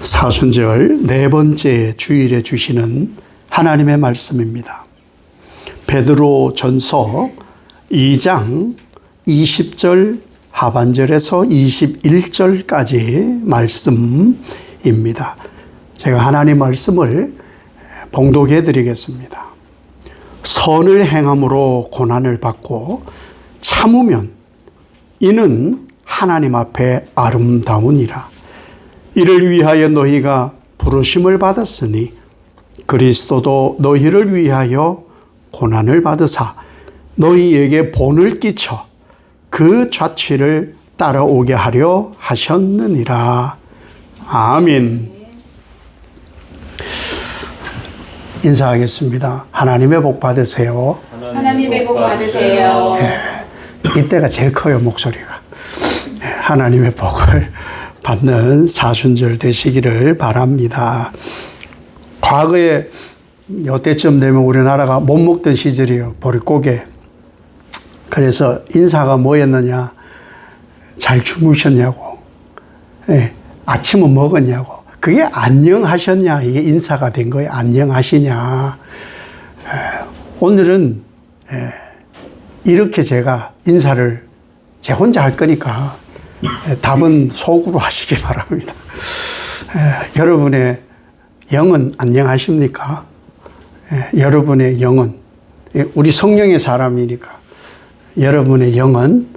사순절 네 번째 주일에 주시는 하나님의 말씀입니다. 베드로 전서 2장 20절 하반절에서 21절까지 말씀입니다. 제가 하나님 말씀을 봉독해 드리겠습니다. 선을 행함으로 고난을 받고 참으면 이는 하나님 앞에 아름다우니라. 이를 위하여 너희가 부르심을 받았으니 그리스도도 너희를 위하여 고난을 받으사 너희에게 본을 끼쳐 그 자취를 따라오게 하려 하셨느니라. 아멘. 인사하겠습니다. 하나님의 복 받으세요. 하나님의 복 받으세요. 이때가 제일 커요, 목소리가. 하나님의 복을 받는 사순절 되시기를 바랍니다. 과거에 이때쯤 되면 우리나라가 못 먹던 시절이에요. 보릿고개. 그래서 인사가 뭐였느냐, 잘 주무셨냐고, 아침은 먹었냐고, 그게 안녕하셨냐, 이게 인사가 된 거예요. 안녕하시냐. 오늘은 이렇게 제가 인사를 제 혼자 할 거니까 답은 속으로 하시기 바랍니다. 여러분의 영은 안녕하십니까? 여러분의 영은, 우리 성령의 사람이니까 여러분의 영은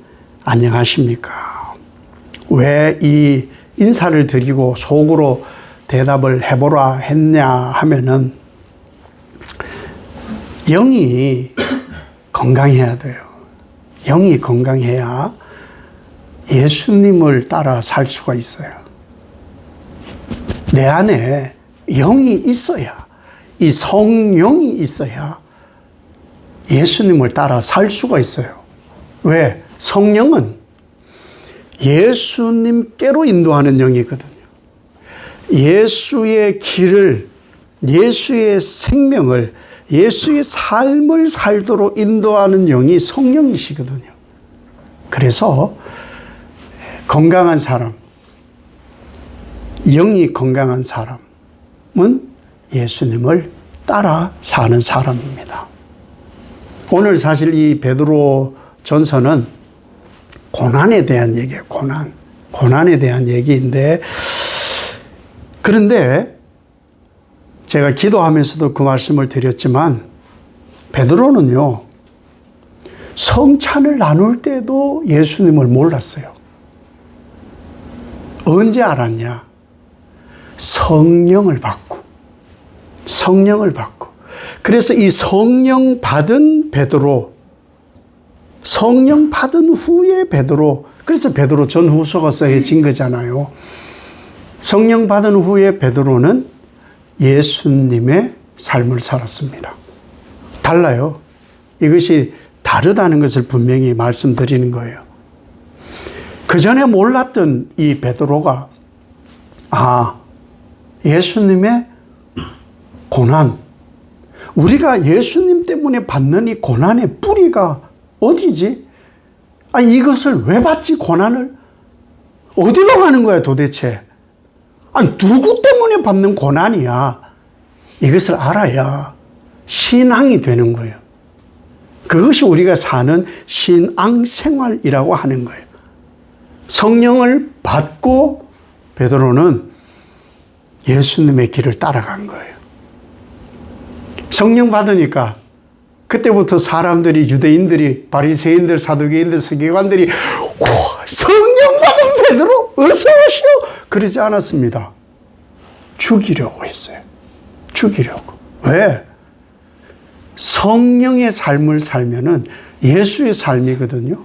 안녕하십니까? 왜 이 인사를 드리고 속으로 대답을 해보라 했냐 하면은 영이 건강해야 돼요. 영이 건강해야 예수님을 따라 살 수가 있어요. 내 안에 영이 있어야, 이 성령이 있어야 예수님을 따라 살 수가 있어요. 왜? 성령은 예수님께로 인도하는 영이거든요. 예수의 길을, 예수의 생명을, 예수의 삶을 살도록 인도하는 영이 성령이시거든요. 그래서 건강한 사람, 영이 건강한 사람은 예수님을 따라 사는 사람입니다. 오늘 사실 이 베드로 전서는 고난에 대한 얘기예요. 고난에 대한 얘기인데, 그런데 제가 기도하면서도 그 말씀을 드렸지만 베드로는요, 성찬을 나눌 때도 예수님을 몰랐어요. 언제 알았냐? 성령을 받고. 그래서 이 성령 받은 베드로, 성령 받은 후에 베드로, 그래서 베드로 전후서가 써진 거잖아요. 성령 받은 후에 베드로는 예수님의 삶을 살았습니다. 달라요. 이것이 다르다는 것을 분명히 말씀드리는 거예요. 그 전에 몰랐던 이 베드로가, 예수님의 고난, 우리가 예수님 때문에 받는 이 고난의 뿌리가 어디지? 이것을 왜 받지, 고난을? 어디로 가는 거야, 도대체? 누구 때문에 받는 고난이야? 이것을 알아야 신앙이 되는 거예요. 그것이 우리가 사는 신앙 생활이라고 하는 거예요. 성령을 받고 베드로는 예수님의 길을 따라간 거예요. 성령 받으니까 그때부터 사람들이, 유대인들이, 바리새인들, 사두개인들, 서기관들이 성령 받은 베드로 어서 오시오, 그러지 않았습니다. 죽이려고 했어요. 죽이려고. 왜? 성령의 삶을 살면은 예수의 삶이거든요.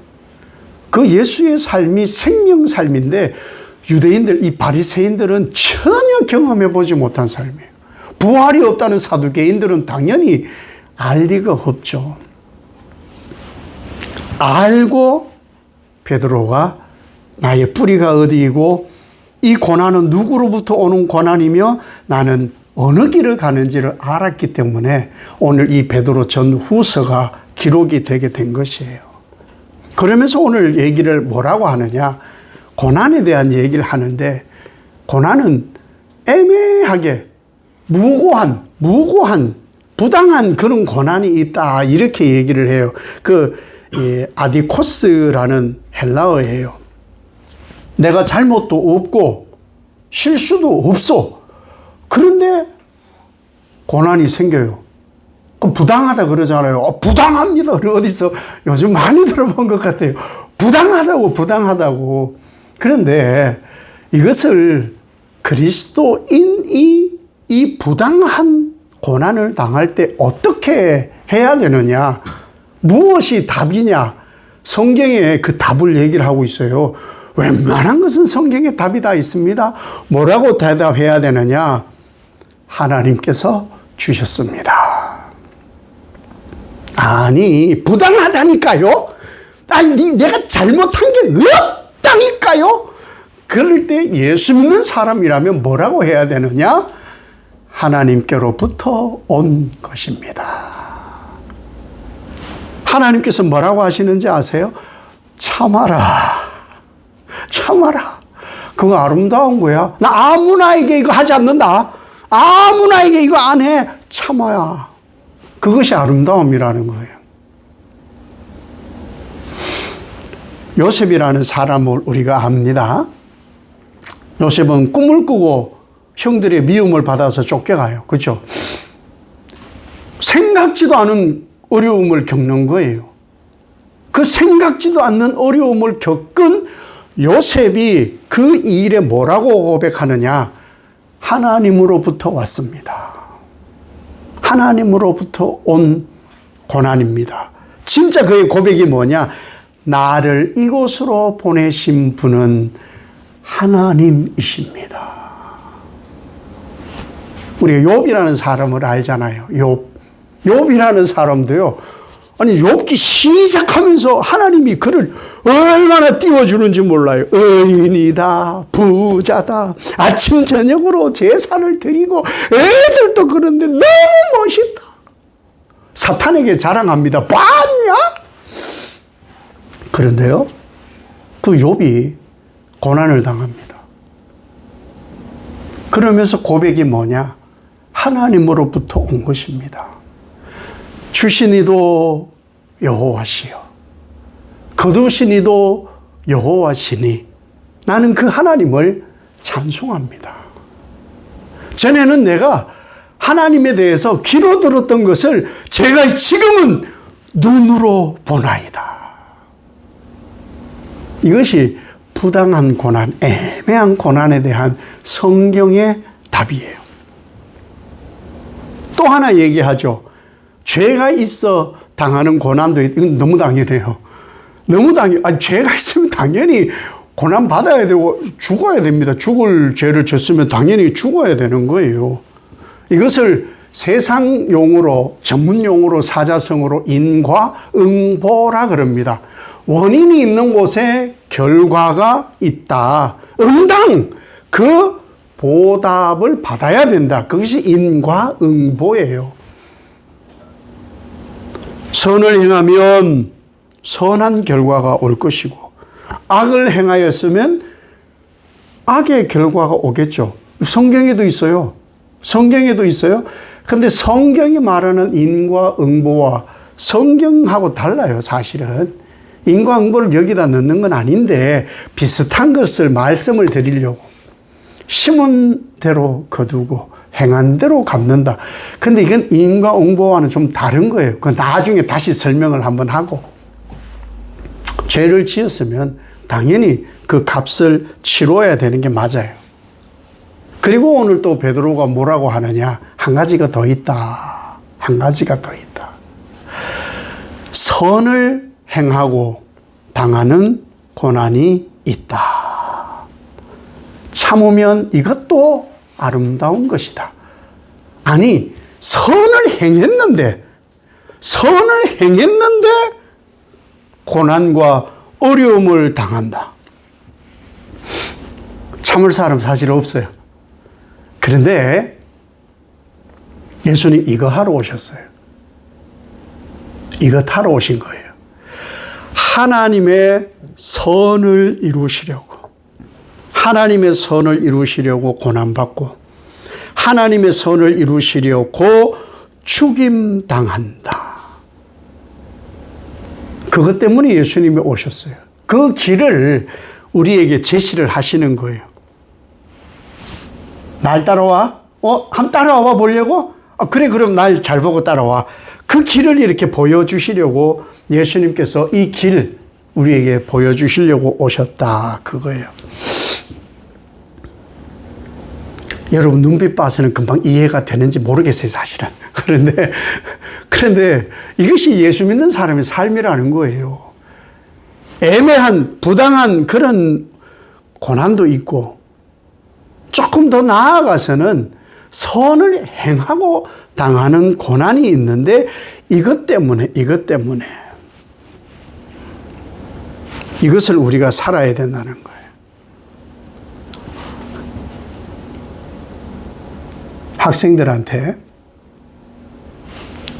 그 예수의 삶이 생명 삶인데 유대인들, 이 바리새인들은 전혀 경험해 보지 못한 삶이에요. 부활이 없다는 사두개인들은 당연히 알 리가 없죠. 알고 베드로가 나의 뿌리가 어디이고 이 고난은 누구로부터 오는 고난이며 나는 어느 길을 가는지를 알았기 때문에 오늘 이 베드로 전후서가 기록이 되게 된 것이에요. 그러면서 오늘 얘기를 뭐라고 하느냐? 고난에 대한 얘기를 하는데, 고난은 애매하게 무고한, 부당한 그런 고난이 있다. 이렇게 얘기를 해요. 아디코스라는 헬라어예요. 내가 잘못도 없고 실수도 없어. 그런데 고난이 생겨요. 그럼 부당하다 그러잖아요. 부당합니다. 어디서 요즘 많이 들어본 것 같아요. 부당하다고. 그런데 이것을 그리스도인이 이 부당한 고난을 당할 때 어떻게 해야 되느냐? 무엇이 답이냐? 성경에 그 답을 얘기를 하고 있어요. 웬만한 것은 성경에 답이 다 있습니다. 뭐라고 대답해야 되느냐? 하나님께서 주셨습니다. 아니, 부당하다니까요? 아니, 내가 잘못한 게 없다니까요? 그럴 때 예수 믿는 사람이라면 뭐라고 해야 되느냐? 하나님께로부터 온 것입니다. 하나님께서 뭐라고 하시는지 아세요? 참아라. 그거 아름다운 거야. 나 아무나에게 이거 하지 않는다. 아무나에게 이거 안 해. 참아야. 그것이 아름다움이라는 거예요. 요셉이라는 사람을 우리가 압니다. 요셉은 꿈을 꾸고 형들의 미움을 받아서 쫓겨가요. 그렇죠? 생각지도 않은 어려움을 겪는 거예요. 그 생각지도 않는 어려움을 겪은 요셉이 그 일에 뭐라고 고백하느냐? 하나님으로부터 왔습니다. 하나님으로부터 온 고난입니다. 진짜 그의 고백이 뭐냐? 나를 이곳으로 보내신 분은 하나님이십니다. 우리가 욥이라는 사람을 알잖아요. 욥이라는 사람도요. 아니 욥기 시작하면서 하나님이 그를 얼마나 띄워주는지 몰라요. 의인이다, 부자다, 아침 저녁으로 제사를 드리고 애들도 그런데 너무 멋있다. 사탄에게 자랑합니다. 봤냐? 그런데요, 그 욥이 고난을 당합니다. 그러면서 고백이 뭐냐? 하나님으로부터 온 것입니다. 주시니도 여호와시요, 거두시니도 여호와시니 나는 그 하나님을 찬송합니다. 전에는 내가 하나님에 대해서 귀로 들었던 것을 제가 지금은 눈으로 보나이다. 이것이 부당한 고난, 애매한 고난에 대한 성경의 답이에요. 또 하나 얘기하죠. 죄가 있어 당하는 고난도 이건 너무 당연해요. 죄가 있으면 당연히 고난 받아야 되고 죽어야 됩니다. 죽을 죄를 졌으면 당연히 죽어야 되는 거예요. 이것을 세상 용어로, 전문 용어로 사자성어로 인과응보라 그럽니다. 원인이 있는 곳에 결과가 있다. 응당 그 보답을 받아야 된다. 그것이 인과응보예요. 선을 행하면 선한 결과가 올 것이고 악을 행하였으면 악의 결과가 오겠죠. 성경에도 있어요. 그런데 성경이 말하는 인과응보와 성경하고 달라요. 사실은 인과응보를 여기다 넣는 건 아닌데 비슷한 것을 말씀을 드리려고. 심은 대로 거두고 행한 대로 갚는다. 근데 이건 인과응보와는 좀 다른 거예요. 그 나중에 다시 설명을 한번 하고. 죄를 지었으면 당연히 그 값을 치러야 되는 게 맞아요. 그리고 오늘 또 베드로가 뭐라고 하느냐? 한 가지가 더 있다. 선을 행하고 당하는 고난이 있다. 참으면 이것도 아름다운 것이다. 아니, 선을 행했는데 고난과 어려움을 당한다. 참을 사람 사실 없어요. 그런데 예수님 이거 하러 오셨어요. 이거 타러 오신 거예요. 하나님의 선을 이루시려고 고난받고 하나님의 선을 이루시려고 죽임당한다. 그것 때문에 예수님이 오셨어요. 그 길을 우리에게 제시를 하시는 거예요. 날 따라와? 한번 따라와 보려고? 그래, 그럼 날 잘 보고 따라와. 그 길을 이렇게 보여주시려고 예수님께서 이 길 우리에게 보여주시려고 오셨다. 그거예요. 여러분, 눈빛 봐서는 금방 이해가 되는지 모르겠어요, 사실은. 그런데 이것이 예수 믿는 사람의 삶이라는 거예요. 애매한, 부당한 그런 고난도 있고, 조금 더 나아가서는 선을 행하고 당하는 고난이 있는데, 이것 때문에 이것을 우리가 살아야 된다는 거예요. 학생들한테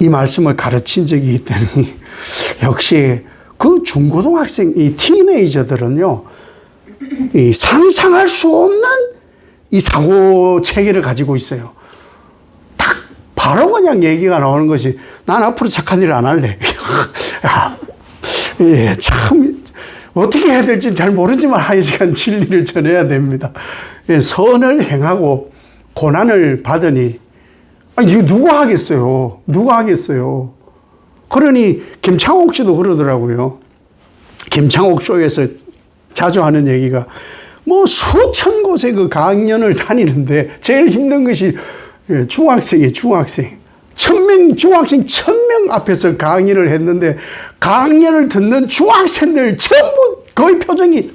이 말씀을 가르친 적이 있더니 역시 그 중고등학생, 이 티네이저들은요, 이 상상할 수 없는 이 사고 체계를 가지고 있어요. 딱 바로 그냥 얘기가 나오는 것이 난 앞으로 착한 일 안 할래. 예, 참 어떻게 해야 될지 잘 모르지만 하여간 진리를 전해야 됩니다. 예, 선을 행하고 고난을 받으니 이거 누가 하겠어요? 누가 하겠어요? 그러니 김창옥 씨도 그러더라고요. 김창옥 쇼에서 자주 하는 얘기가 뭐 수천 곳의 그 강연을 다니는데 제일 힘든 것이 중학생이에요. 중학생. 중학생 1000명 앞에서 강의를 했는데 강연을 듣는 중학생들 전부 거의 표정이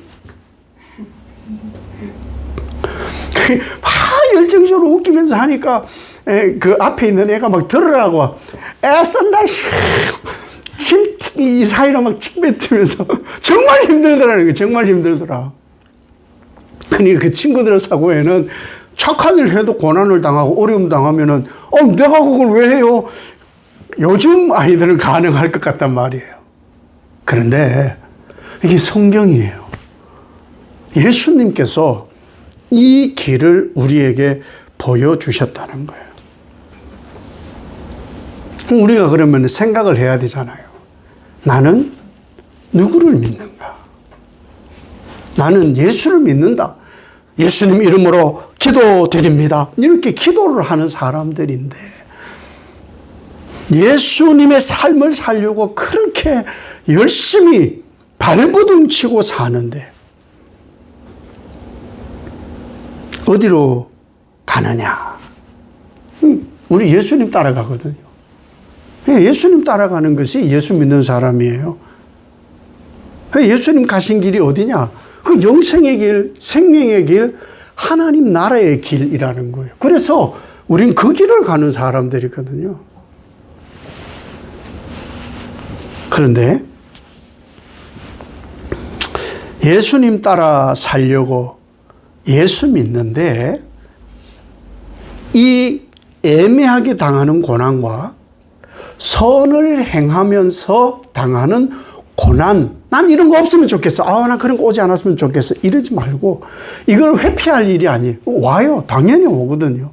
열정적으로 웃기면서 하니까 그 앞에 있는 애가 막 들으라고 애쓴다 이 사이로 막 침 뱉으면서 정말 힘들더라는 거예요. 정말 힘들더라. 그러니까 그 친구들의 사고에는 착한 일 해도 고난을 당하고 어려움 당하면은 내가 그걸 왜 해요? 요즘 아이들은 가능할 것 같단 말이에요. 그런데 이게 성경이에요. 예수님께서 이 길을 우리에게 보여주셨다는 거예요. 우리가 그러면 생각을 해야 되잖아요. 나는 누구를 믿는가? 나는 예수를 믿는다. 예수님 이름으로 기도드립니다. 이렇게 기도를 하는 사람들인데 예수님의 삶을 살려고 그렇게 열심히 발버둥 치고 사는데 어디로 가느냐? 우리 예수님 따라가거든요. 예수님 따라가는 것이 예수 믿는 사람이에요. 예수님 가신 길이 어디냐? 그 영생의 길, 생명의 길, 하나님 나라의 길이라는 거예요. 그래서 우린 그 길을 가는 사람들이거든요. 그런데 예수님 따라 살려고 예수 믿는데 이 애매하게 당하는 고난과 선을 행하면서 당하는 고난, 난 이런 거 없으면 좋겠어. 난 그런 거 오지 않았으면 좋겠어. 이러지 말고 이걸 회피할 일이 아니에요. 와요. 당연히 오거든요.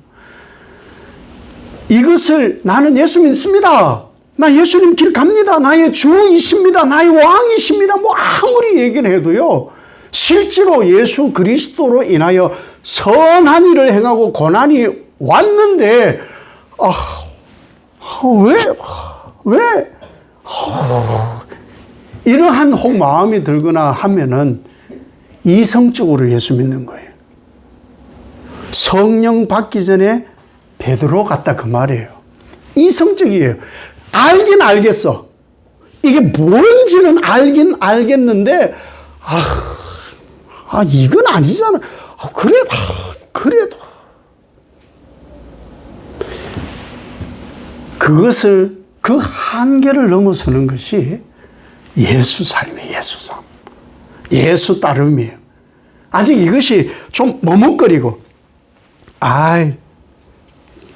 이것을 나는 예수 믿습니다. 나 예수님 길 갑니다. 나의 주이십니다. 나의 왕이십니다. 뭐 아무리 얘기를 해도요. 실제로 예수 그리스도로 인하여 선한 일을 행하고 고난이 왔는데 왜 이러한 혹 마음이 들거나 하면은 이성적으로 예수 믿는 거예요. 성령 받기 전에 베드로 같다 그 말이에요. 이성적이에요. 알긴 알겠어. 이게 뭔지는 알긴 알겠는데 이건 아니잖아. 그래도 그것을 그 한계를 넘어서는 것이 예수 삶이에요. 예수 삶. 예수 따름이에요. 아직 이것이 좀 머뭇거리고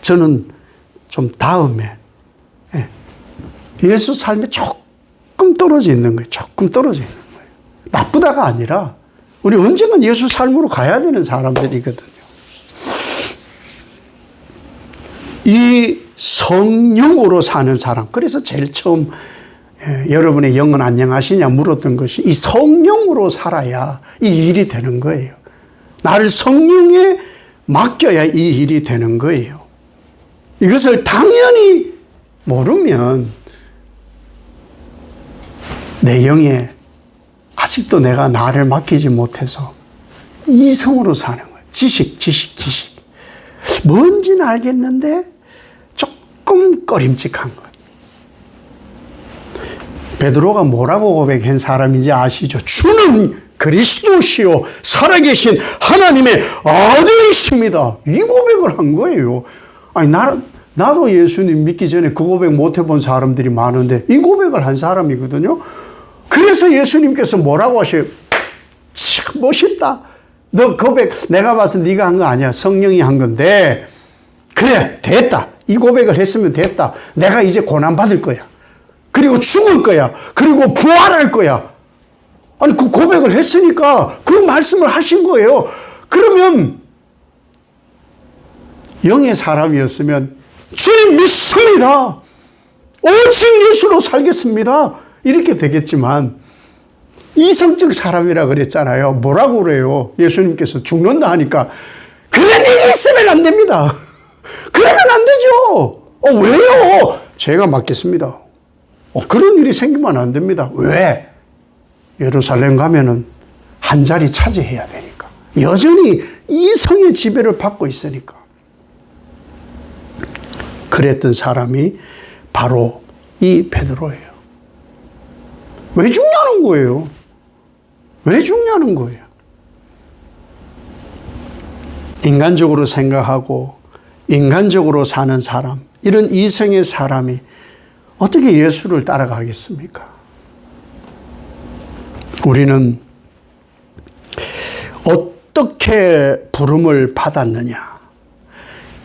저는 좀 다음에 예수 삶에 조금 떨어져 있는 거예요. 조금 떨어져 있는 거예요. 나쁘다가 아니라 우리 언젠간 예수 삶으로 가야 되는 사람들이거든요. 이 성령으로 사는 사람. 그래서 제일 처음 여러분의 영은 안녕하시냐 물었던 것이 이 성령으로 살아야 이 일이 되는 거예요. 나를 성령에 맡겨야 이 일이 되는 거예요. 이것을 당연히 모르면 내 영에 아직도 내가 나를 맡기지 못해서 이성으로 사는 거예요. 지식. 뭔지는 알겠는데 조금 꺼림칙한 거예요. 베드로가 뭐라고 고백한 사람인지 아시죠? 주는 그리스도시요 살아계신 하나님의 아들이십니다. 이 고백을 한 거예요. 아니 나도 예수님 믿기 전에 그 고백 못 해본 사람들이 많은데 이 고백을 한 사람이거든요. 그래서 예수님께서 뭐라고 하셔요? 참 멋있다. 너 고백 내가 봐서 네가 한 거 아니야. 성령이 한 건데 그래 됐다. 이 고백을 했으면 됐다. 내가 이제 고난 받을 거야. 그리고 죽을 거야. 그리고 부활할 거야. 아니 그 고백을 했으니까 그 말씀을 하신 거예요. 그러면 영의 사람이었으면 주님 믿습니다. 오직 예수로 살겠습니다. 이렇게 되겠지만 이성적 사람이라 그랬잖아요. 뭐라고 그래요? 예수님께서 죽는다 하니까 그런 일이 있으면 안 됩니다. 그러면 안 되죠. 왜요? 제가 맡겠습니다. 그런 일이 생기면 안 됩니다. 왜? 예루살렘 가면은 한 자리 차지해야 되니까. 여전히 이성의 지배를 받고 있으니까. 그랬던 사람이 바로 이 베드로예요. 왜 죽냐는 거예요. 왜 죽냐는 거예요. 인간적으로 생각하고 인간적으로 사는 사람, 이런 이성의 사람이 어떻게 예수를 따라가겠습니까? 우리는 어떻게 부름을 받았느냐?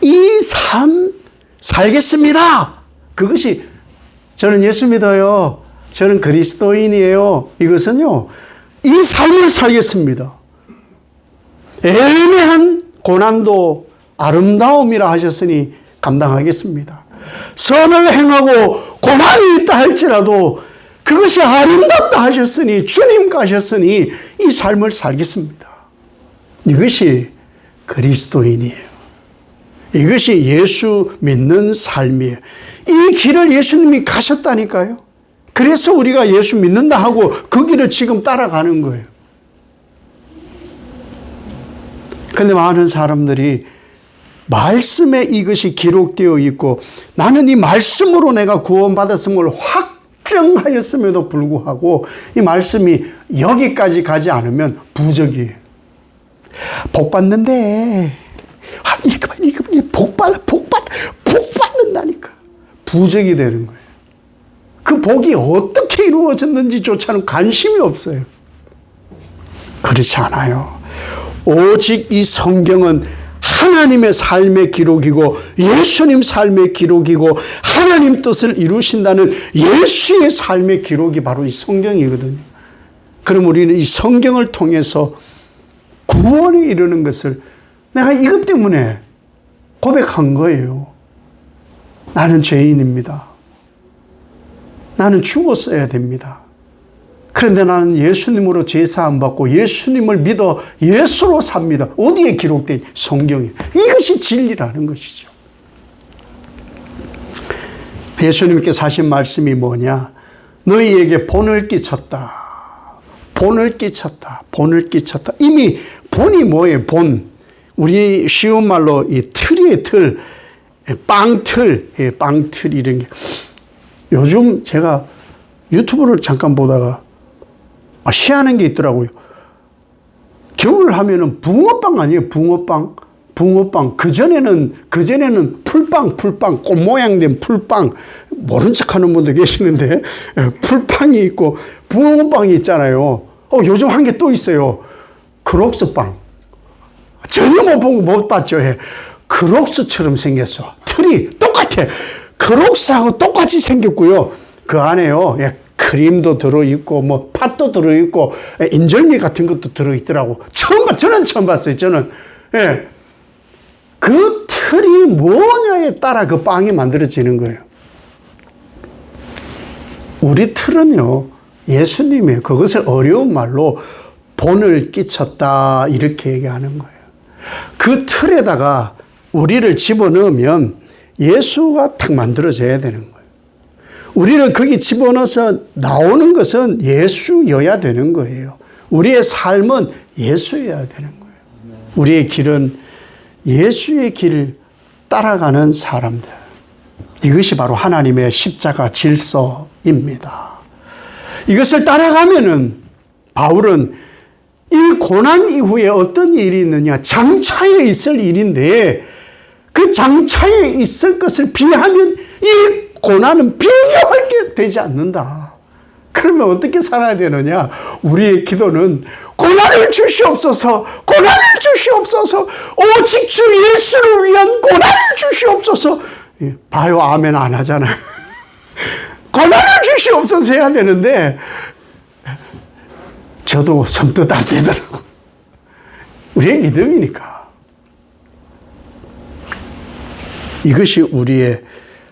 이 삶 살겠습니다. 그것이 저는 예수 믿어요. 저는 그리스도인이에요. 이것은요, 이 삶을 살겠습니다. 애매한 고난도 아름다움이라 하셨으니 감당하겠습니다. 선을 행하고 고난이 있다 할지라도 그것이 아름답다 하셨으니 주님 가셨으니 이 삶을 살겠습니다. 이것이 그리스도인이에요. 이것이 예수 믿는 삶이에요. 이 길을 예수님이 가셨다니까요. 그래서 우리가 예수 믿는다 하고 그 길을 지금 따라가는 거예요. 그런데 많은 사람들이 말씀에 이것이 기록되어 있고 나는 이 말씀으로 내가 구원받았음을 확정하였음에도 불구하고 이 말씀이 여기까지 가지 않으면 부적이에요. 복 받는데 복 받는다니까. 부적이 되는 거예요. 그 복이 어떻게 이루어졌는지조차는 관심이 없어요. 그렇지 않아요. 오직 이 성경은 하나님의 삶의 기록이고 예수님 삶의 기록이고 하나님 뜻을 이루신다는 예수의 삶의 기록이 바로 이 성경이거든요. 그럼 우리는 이 성경을 통해서 구원에 이르는 것을 내가 이것 때문에 고백한 거예요. 나는 죄인입니다. 나는 죽었어야 됩니다. 그런데 나는 예수님으로 죄사함 받고 예수님을 믿어 예수로 삽니다. 어디에 기록된 성경에. 이것이 진리라는 것이죠. 예수님께서 하신 말씀이 뭐냐? 너희에게 본을 끼쳤다. 본을 끼쳤다. 본을 끼쳤다. 이미 본이 뭐예요? 본. 우리 쉬운 말로 이 틀이에요. 틀. 빵틀. 빵틀 이런 게. 요즘 제가 유튜브를 잠깐 보다가 희한한 게 있더라고요. 겨울 하면은 붕어빵 아니에요? 붕어빵. 붕어빵. 그전에는 풀빵. 꽃 모양 된 풀빵. 모른 척 하는 분도 계시는데, 풀빵이 있고, 붕어빵이 있잖아요. 요즘 한 게 또 있어요. 크록스빵. 전혀 못 봤죠. 크록스처럼 생겼어. 틀이 똑같아. 크록스하고 똑같이 생겼고요. 그 안에요. 크림도 들어있고, 뭐, 팥도 들어있고, 인절미 같은 것도 들어있더라고. 저는 처음 봤어요. 저는. 그 틀이 뭐냐에 틀에 따라 그 빵이 만들어지는 거예요. 우리 틀은요, 예수님이 그것을 어려운 말로 본을 끼쳤다 이렇게 얘기하는 거예요. 그 틀에다가 우리를 집어넣으면 예수가 딱 만들어져야 되는 거예요. 우리를 거기 집어넣어서 나오는 것은 예수여야 되는 거예요. 우리의 삶은 예수여야 되는 거예요. 우리의 길은 예수의 길을 따라가는 사람들. 이것이 바로 하나님의 십자가 질서입니다. 이것을 따라가면은 바울은 이 고난 이후에 어떤 일이 있느냐, 장차에 있을 일인데 그 장차에 있을 것을 비하면 이 고난은 비교할 게 되지 않는다. 그러면 어떻게 살아야 되느냐? 우리의 기도는 고난을 주시옵소서, 고난을 주시옵소서, 오직 주 예수를 위한 고난을 주시옵소서. 봐요, 아멘 안 하잖아요. 고난을 주시옵소서 해야 되는데 저도 선뜻 안 되더라고. 우리의 믿음이니까. 이것이 우리의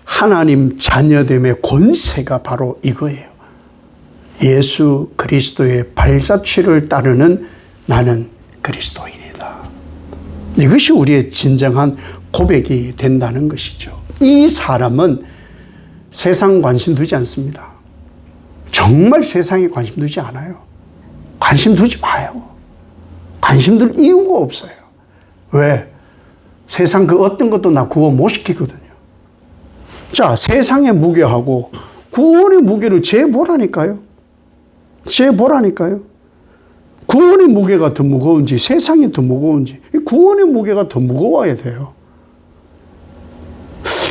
하나님 자녀됨의 권세가 바로 이거예요. 예수 그리스도의 발자취를 따르는 나는 그리스도인이다. 이것이 우리의 진정한 고백이 된다는 것이죠. 이 사람은 세상 관심 두지 않습니다. 정말 세상에 관심 두지 않아요. 관심 두지 마요. 관심 둘 이유가 없어요. 왜? 세상 그 어떤 것도 나 구원 못 시키거든요. 자, 세상의 무게하고 구원의 무게를 재보라니까요. 재보라니까요. 구원의 무게가 더 무거운지 세상이 더 무거운지 구원의 무게가 더 무거워야 돼요.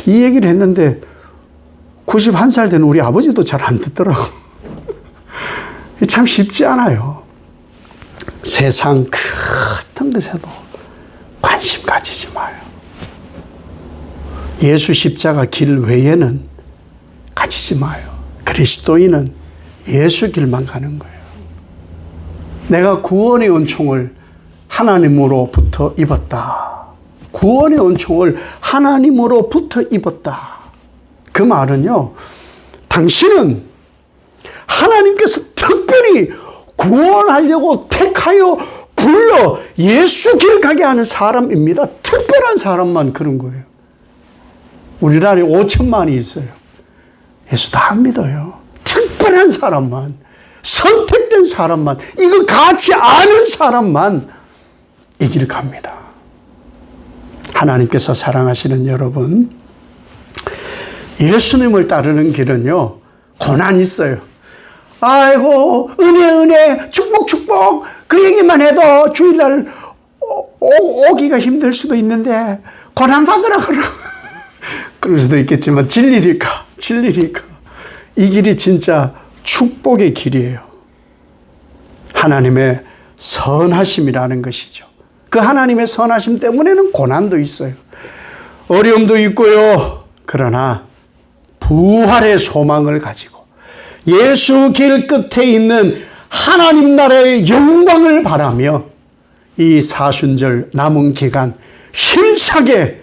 이 얘기를 했는데 91살 된 우리 아버지도 잘 안 듣더라고. 참 쉽지 않아요. 세상 어떤 것에도 관심 가지지 마요. 예수 십자가 길 외에는 가지지 마요. 그리스도인은 예수 길만 가는 거예요. 내가 구원의 은총을 하나님으로부터 입었다. 구원의 은총을 하나님으로부터 입었다. 그 말은요, 당신은 하나님께서 특별히 구원하려고 택하여 불러 예수 길 가게 하는 사람입니다. 특별한 사람만 그런 거예요. 우리나라에 5천만이 있어요. 예수 다 믿어요. 특별한 사람만, 선택된 사람만, 이거 같이 아는 사람만 이 길을 갑니다. 하나님께서 사랑하시는 여러분, 예수님을 따르는 길은요, 고난이 있어요. 아이고, 은혜, 축복, 그 얘기만 해도 주일날 오기가 힘들 수도 있는데, 고난받으라 그럴 수도 있겠지만, 진리니까. 이 길이 진짜 축복의 길이에요. 하나님의 선하심이라는 것이죠. 그 하나님의 선하심 때문에는 고난도 있어요. 어려움도 있고요. 그러나 부활의 소망을 가지고 예수 길 끝에 있는 하나님 나라의 영광을 바라며 이 사순절 남은 기간 힘차게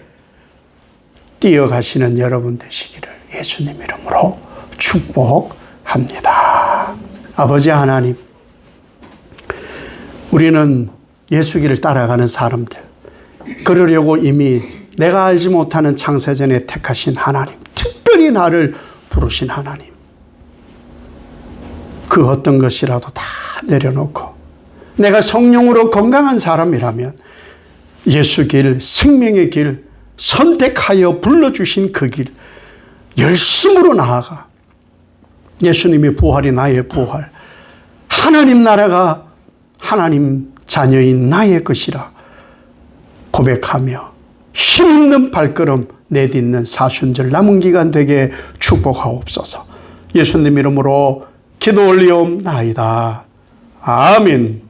뛰어가시는 여러분 되시기를 예수님 이름으로 축복합니다. 아버지 하나님, 우리는 예수 길을 따라가는 사람들, 그러려고 이미 내가 알지 못하는 창세전에 택하신 하나님, 특별히 나를 부르신 하나님, 그 어떤 것이라도 다 내려놓고 내가 성령으로 건강한 사람이라면 예수 길, 생명의 길, 선택하여 불러주신 그 길 열심으로 나아가 예수님의 부활이 나의 부활, 하나님 나라가 하나님 자녀인 나의 것이라 고백하며 힘있는 발걸음 내딛는 사순절 남은 기간 되게 축복하옵소서. 예수님 이름으로 기도 올리옵나이다. 아멘.